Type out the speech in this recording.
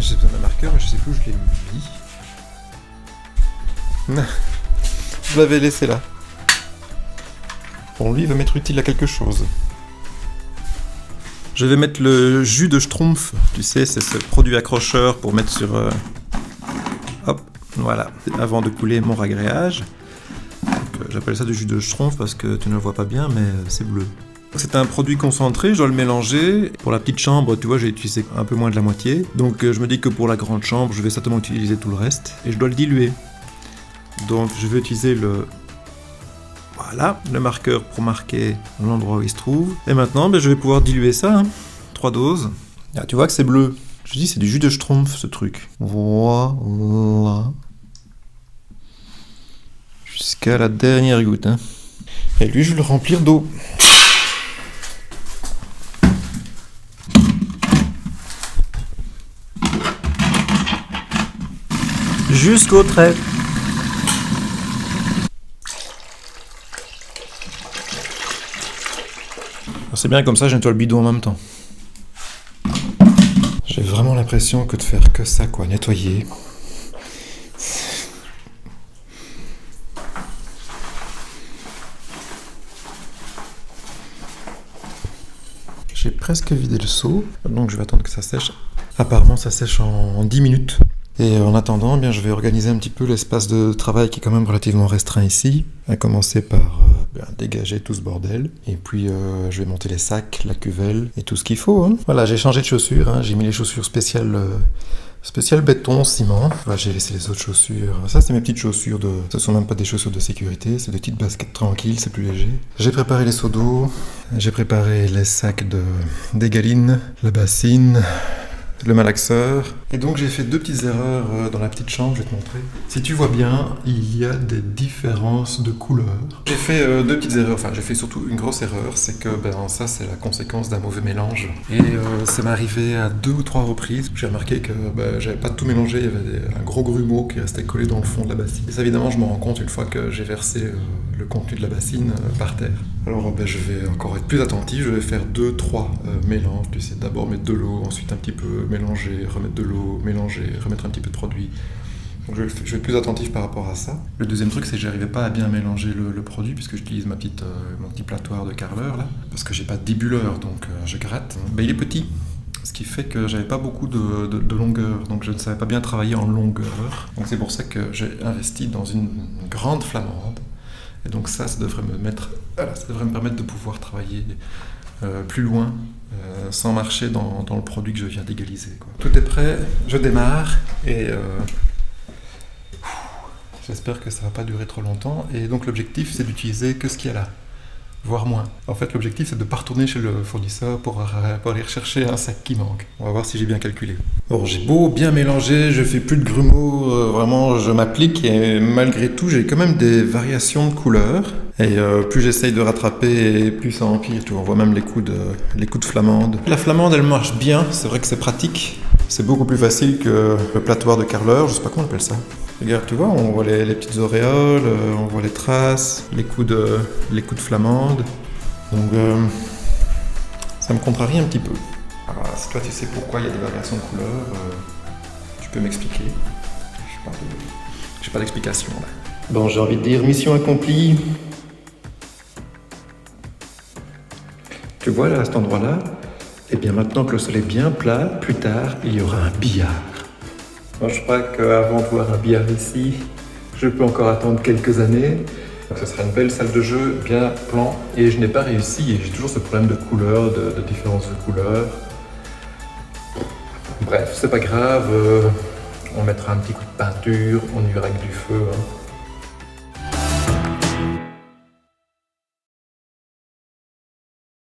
J'ai besoin d'un marqueur, mais je sais plus où je l'ai mis. Je l'avais laissé là. Bon, lui, il va m'être utile à quelque chose. Je vais mettre le jus de Schtroumpf. Tu sais, c'est ce produit accrocheur pour mettre sur... Hop, voilà. Avant de couler mon ragréage. J'appelle ça du jus de Schtroumpf parce que tu ne le vois pas bien, mais c'est bleu. C'est un produit concentré, je dois le mélanger. Pour la petite chambre, tu vois, j'ai utilisé un peu moins de la moitié. Donc je me dis que pour la grande chambre, je vais certainement utiliser tout le reste. Et je dois le diluer. Donc je vais utiliser le... Voilà, le marqueur pour marquer l'endroit où il se trouve. Et maintenant, je vais pouvoir diluer ça. 3 doses. Ah, tu vois que c'est bleu. Je dis, c'est du jus de Schtroumpf, ce truc. Voilà. Jusqu'à la dernière goutte. Hein. Et lui, je vais le remplir d'eau. Jusqu'au trait. C'est bien comme ça, je nettoie le bidon en même temps. J'ai vraiment l'impression que de faire que ça, quoi, nettoyer. J'ai presque vidé le seau, donc je vais attendre que ça sèche. Apparemment, ça sèche en 10 minutes. Et en attendant, je vais organiser un petit peu l'espace de travail qui est quand même relativement restreint ici. À commencer par dégager tout ce bordel. Et puis je vais monter les sacs, la cuvelle et tout ce qu'il faut. Hein. Voilà, j'ai changé de chaussures. Hein. J'ai mis les chaussures spéciales béton, ciment. Voilà, j'ai laissé les autres chaussures. Ça, c'est mes petites chaussures de... Ce sont même pas des chaussures de sécurité, c'est des petites baskets tranquilles, c'est plus léger. J'ai préparé les seaux d'eau. J'ai préparé les sacs d'égaline, la bassine... le malaxeur. Et donc j'ai fait 2 petites erreurs dans la petite chambre, je vais te montrer. Si tu vois bien, il y a des différences de couleurs. J'ai fait 2 petites erreurs, enfin j'ai fait surtout une grosse erreur, c'est que ça c'est la conséquence d'un mauvais mélange. Et ça m'est arrivé à 2 ou 3 reprises. J'ai remarqué que j'avais pas tout mélangé, il y avait un gros grumeau qui restait collé dans le fond de la bassine. Et ça évidemment je m'en rends compte une fois que j'ai versé le contenu de la bassine par terre. Alors je vais encore être plus attentif, je vais faire 2-3 mélanges. Tu sais, d'abord mettre de l'eau, ensuite un petit peu mélanger, remettre de l'eau, mélanger, remettre un petit peu de produit. Donc je vais être plus attentif par rapport à ça. Le deuxième truc, c'est que j'arrivais pas à bien mélanger le produit puisque j'utilise mon petit platoir de carreleur là, parce que j'ai pas de débuleur, donc je gratte. Il est petit, ce qui fait que j'avais pas beaucoup de longueur, donc je ne savais pas bien travailler en longueur. Donc c'est pour ça que j'ai investi dans une grande flamande. Et donc ça devrait me permettre de pouvoir travailler plus loin, sans marcher dans le produit que je viens d'égaliser. Tout est prêt, je démarre et j'espère que ça va pas durer trop longtemps. Et donc l'objectif c'est d'utiliser que ce qu'il y a là, voire moins. En fait l'objectif c'est de ne pas retourner chez le fournisseur pour aller rechercher un sac qui manque. On va voir si j'ai bien calculé. Bon, j'ai beau bien mélanger, je fais plus de grumeaux, vraiment je m'applique et malgré tout j'ai quand même des variations de couleurs. Et plus j'essaye de rattraper, plus ça empire. Tu vois, on voit même les coups de flamande. La flamande elle marche bien, c'est vrai que c'est pratique. C'est beaucoup plus facile que le platoir de carreleur, je sais pas comment on appelle ça. Regarde, tu vois, on voit les petites auréoles, on voit les traces, les coups de flamande. Donc ça me contrarie un petit peu. Alors, si toi tu sais pourquoi il y a des variations de couleurs, tu peux m'expliquer. J'ai pas d'explication là. Bon, j'ai envie de dire mission accomplie. Tu vois là, à cet endroit-là, et bien maintenant que le sol est bien plat, plus tard, il y aura un billard. Moi, je crois qu'avant de voir un billard ici, je peux encore attendre quelques années. Donc, ce sera une belle salle de jeu, bien plan. Et je n'ai pas réussi, et j'ai toujours ce problème de couleur, de différence de couleur. Bref, c'est pas grave, on mettra un petit coup de peinture, on y verra avec du feu. Hein.